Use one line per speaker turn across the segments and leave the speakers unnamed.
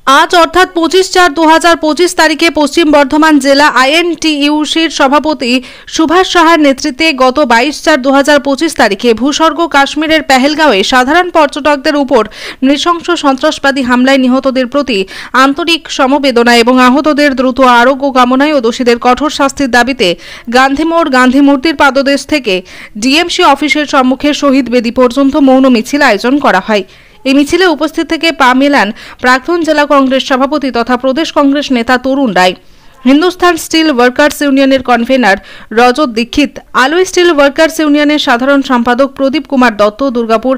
আজ অর্থাৎ 25/4/2025 তারিখে পশ্চিম বর্ধমান জেলা আইএনটিইউসির সভাপতি সুভাষ সাহার নেতৃত্বে গত 22/4/2025 তারিখে ভূস্বর্গ কাশ্মীরের পেহেলগাঁওয়ে সাধারণ পর্যটকদের উপর নৃশংস সন্ত্রাসবাদী হামলায় নিহতদের প্রতি আন্তরিক সমবেদনা এবং আহতদের দ্রুত আরোগ্য কামনায় ও দোষীদের কঠোর শাস্তির দাবিতে গান্ধীমোড় গান্ধী মূর্তির পাদদেশ থেকে ডিএমসি অফিসের সম্মুখে শহীদ বেদি পর্যন্ত মৌন মিছিল আয়োজন করা হয়। এই মিছিলে উপস্থিত থেকে পা মেলান প্রাক্তন জেলা কংগ্রেস সভাপতি তথা প্রদেশ কংগ্রেস নেতা তরুণ রায়, হিন্দুস্তান স্টিল ওয়ার্কার্স ইউনিয়নের কনভেনার রজত দীক্ষিত, আলুই স্টিল ওয়ার্কার্স ইউনিয়নের সাধারণ সম্পাদক প্রদীপ কুমার দত্ত, দুর্গাপুর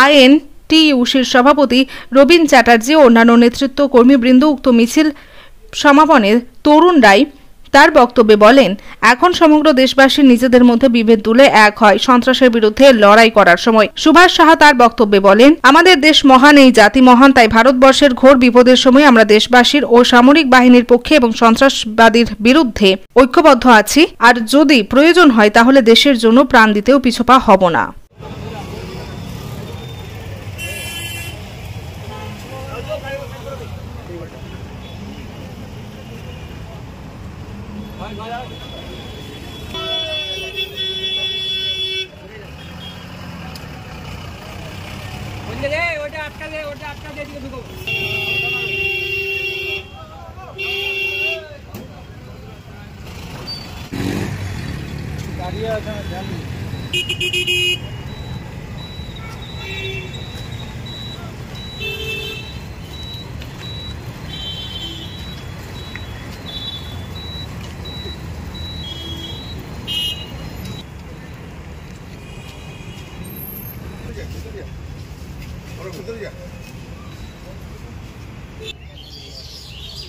আইএনটিইউসির সভাপতি রবীন চ্যাটার্জি ও অন্যান্য নেতৃত্ব কর্মীবৃন্দ। উক্ত মিছিল সমাপনে তরুণ রায় তার বক্তব্যে বলেন, এখন সমগ্র দেশবাসী নিজেদের মধ্যে বিভেদ তুলে এক হয় সন্ত্রাসের বিরুদ্ধে লড়াই করার সময়। সুভাষ সাহা তার বক্তব্যে বলেন, আমাদের দেশ মহান, এই জাতি মহান, তাই ভারতবর্ষের ঘোর বিপদের সময় আমরা দেশবাসীর ও সামরিক বাহিনীর পক্ষে এবং সন্ত্রাসবাদীর বিরুদ্ধে ঐক্যবদ্ধ আছি। আর যদি প্রয়োজন হয় তাহলে দেশের জন্য প্রাণ দিতেও পিছপা হব না।
ওটা আটকা দে দিকে ঢুকো। দাঁড়িয়ে আছে জানি।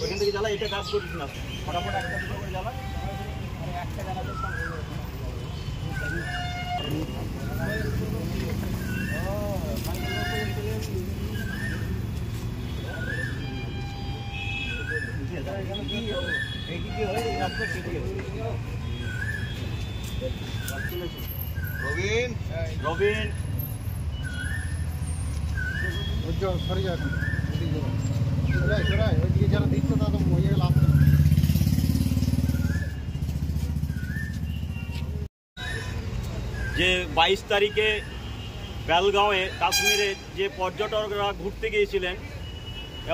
ওইখান থেকে জ্বালা, এটা কাজ করিস না, ফটাফট একটা দুটো করে জ্বালা, আর একটা জ্বালাতে রবিন সরি যান ওইদিকে যারা দিচ্ছে তারা তো মরে লাভ।
যে 22 তারিখে পেহেলগাঁওয়ে কাশ্মীরে যে পর্যটকরা ঘুরতে গিয়েছিলেন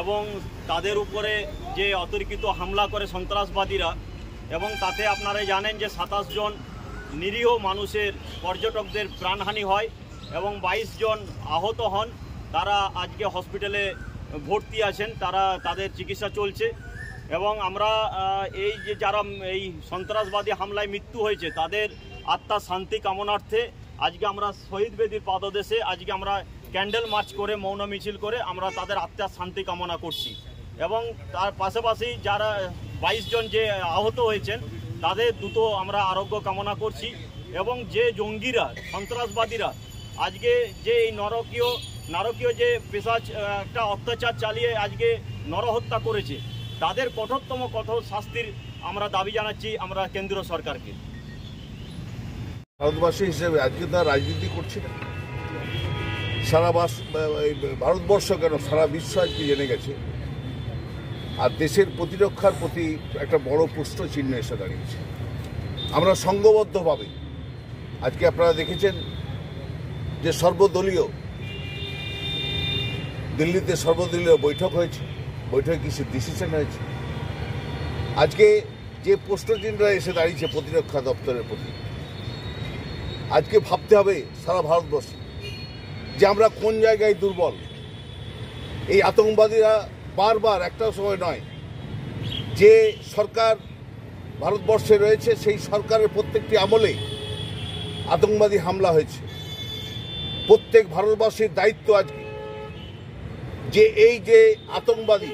এবং তাদের উপরে যে অতর্কিত হামলা করে সন্ত্রাসবাদীরা, এবং তাতে আপনারা জানেন যে 27 জন নিরীহ মানুষের পর্যটকদের প্রাণহানি হয় এবং 22 জন আহত হন। তারা আজকে হসপিটালে ভর্তি আছেন, তাদের চিকিৎসা চলছে। এবং আমরা এই যে যারা এই সন্ত্রাসবাদী হামলায় মৃত্যু হয়েছে তাদের আত্মার শান্তি কামনার্থে আজকে আমরা শহীদ বেদির পাদদেশে আজকে আমরা ক্যান্ডেল মার্চ করে মৌন মিছিল করে আমরা তাদের আত্মার শান্তি কামনা করছি। এবং তার পাশাপাশি যারা 22 জন যে আহত হয়েছেন তাদের দ্রুত আমরা আরোগ্য কামনা করছি। এবং যে জঙ্গিরা সন্ত্রাসবাদীরা আজকে যে এই নারকীয় যে পেশাজ একটা অত্যাচার চালিয়ে আজকে নরহত্যা করেছে তাদের কঠোর শাস্তির আমরা দাবি জানাচ্ছি আমরা কেন্দ্রীয় সরকারকে।
ভারতবাসী হিসেবে আজকে তারা রাজনীতি করছে না, সারা ভারতবর্ষ কেন সারা বিশ্ব আজকে জেনে গেছে, আর দেশের প্রতিরক্ষার প্রতি একটা বড় প্রশ্ন চিহ্ন এসে দাঁড়িয়েছে। আমরা সংঘবদ্ধভাবে আজকে আপনারা দেখেছেন যে দিল্লিতে সর্বদলীয় বৈঠক হয়েছে, বৈঠকে কিছু ডিসিশন হয়েছে। আজকে যে প্রশ্নচিহ্নটা এসে দাঁড়িয়েছে প্রতিরক্ষা দপ্তরের প্রতি, আজকে ভাবতে হবে সারা ভারতবর্ষে যে আমরা কোন জায়গায় দুর্বল। এই আতঙ্কবাদীরা বারবার, একটা সময় নয়, যে সরকার ভারতবর্ষে রয়েছে সেই সরকারের প্রত্যেকটি আমলে আতঙ্কবাদী হামলা হয়েছে। প্রত্যেক ভারতবাসীর দায়িত্ব আজকে যে এই যে আতঙ্কবাদী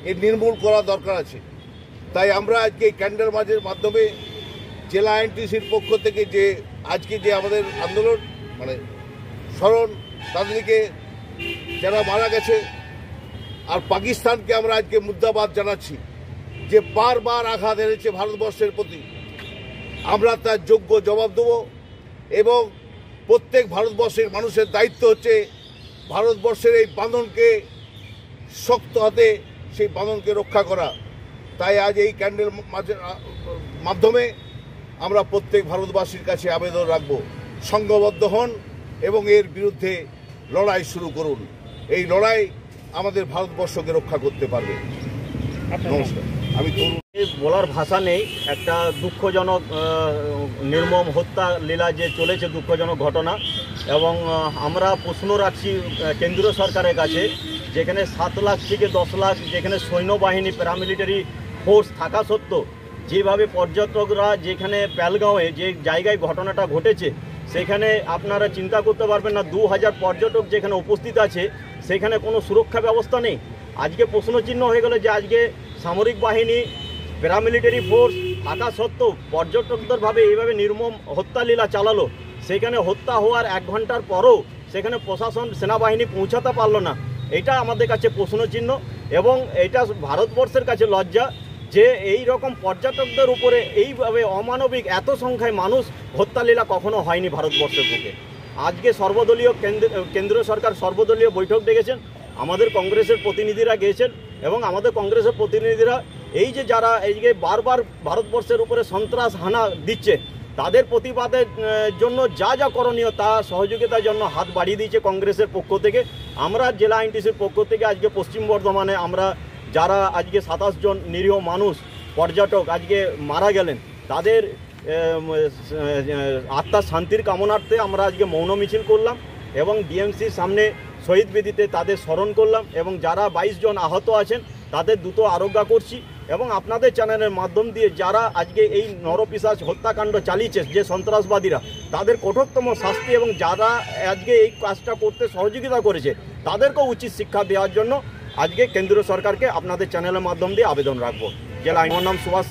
এর নির্মূল করা দরকার আছে। তাই আমরা আজকে ক্যান্ডেল মার্চের মাধ্যমে জেলা আইএনটিইউসির পক্ষ থেকে যে আজকে যে আমাদের আন্দোলন স্মরণ তাদেরকে যারা মারা গেছে, আর পাকিস্তানকে আমরা আজকে মুর্দাবাদ জানাচ্ছি যে বারবার আঘাত এনেছে ভারতবর্ষের প্রতি। আমরা তার যোগ্য জবাব দেব এবং প্রত্যেক ভারতবর্ষের মানুষের দায়িত্ব হচ্ছে ভারতবর্ষের এই বাঁধনকে শক্ত হাতে সেই বাঁধনকে রক্ষা করা। তাই আজ এই ক্যান্ডেল মাধ্যমে আমরা প্রত্যেক ভারতবাসীর কাছে আবেদন রাখব, সংঘবদ্ধ হন এবং এর বিরুদ্ধে লড়াই শুরু করুন। এই লড়াই আমাদের ভারতবর্ষকে রক্ষা করতে পারবে। নমস্কার, আমি তরুণ।
বলার ভাষা নেই, একটা দুঃখজনক নির্মম হত্যা লীলা যে চলেছে, দুঃখজনক ঘটনা। এবং আমরা প্রশ্ন রাখছি কেন্দ্রীয় সরকারের কাছে, যেখানে 7 লাখ থেকে 10 লাখ যেখানে সৈন্যবাহিনী প্যারামিলিটারি ফোর্স থাকা সত্ত্বেও যেভাবে পর্যটকরা যেখানে পেহেলগাঁওয়ে যে জায়গায় ঘটনাটা ঘটেছে সেখানে আপনারা চিন্তা করতে পারবেন না, 2000 পর্যটক যেখানে উপস্থিত আছে সেখানে কোনো সুরক্ষা ব্যবস্থা নেই। আজকে প্রশ্নচিহ্ন হয়ে গেল যে আজকে সামরিক বাহিনী প্যারামিলিটারি ফোর্স থাকা সত্ত্বেও পর্যটকদেরভাবে এইভাবে নির্মম হত্যালীলা চালালো। সেখানে হত্যা হওয়ার 1 ঘন্টার পরও সেখানে প্রশাসন সেনাবাহিনী পৌঁছাতে পারলো না। এটা আমাদের কাছে প্রশ্নচিহ্ন এবং এটা ভারতবর্ষের কাছে লজ্জা যে এই রকম পর্যটকদের উপরে এইভাবে অমানবিক এত সংখ্যায় মানুষ হত্যালীলা কখনো হয়নি ভারতবর্ষের বুকে। আজকে সর্বদলীয় কেন্দ্রীয় সরকার সর্বদলীয় বৈঠক ডেকেছেন, আমাদের কংগ্রেসের প্রতিনিধিরা গিয়েছেন এবং আমাদের কংগ্রেসের প্রতিনিধিরা এই যে যারা এই যে বারবার ভারতবর্ষের উপরে সন্ত্রাস হানা দিচ্ছে তাদের প্রতিবাদের জন্য যা যা করণীয় তা সহযোগিতার জন্য হাত বাড়িয়ে দিয়েছে কংগ্রেসের পক্ষ থেকে। আমরা জেলা আইএনটিসির পক্ষ থেকে আজকে পশ্চিম বর্ধমানে আমরা যারা আজকে 27 জন নিরীহ মানুষ পর্যটক আজকে মারা গেলেন তাদের আত্মার শান্তির কামনার্থে আমরা আজকে মৌন মিছিল করলাম এবং ডিএমসির সামনে শহীদ বেদিতে তাদের স্মরণ করলাম এবং যারা 22 জন আহত আছেন তাদের দ্রুত আরোগ্য করছি এবং আপনাদের চ্যানেলের মাধ্যম দিয়ে যারা আজকে এই নরপিশাচ হত্যাকাণ্ড চালিয়েছে যে সন্ত্রাসবাদীরা তাদের কঠোরতম শাস্তি এবং যারা আজকে এই কাজটা করতে সহযোগিতা করেছে তাদেরকেও উচিত শিক্ষা দেওয়ার জন্য আজকে কেন্দ্রীয় সরকারকে আপনাদের চ্যানেলের মাধ্যম দিয়ে আবেদন রাখবো। জেলা আমার নাম সুভাষ।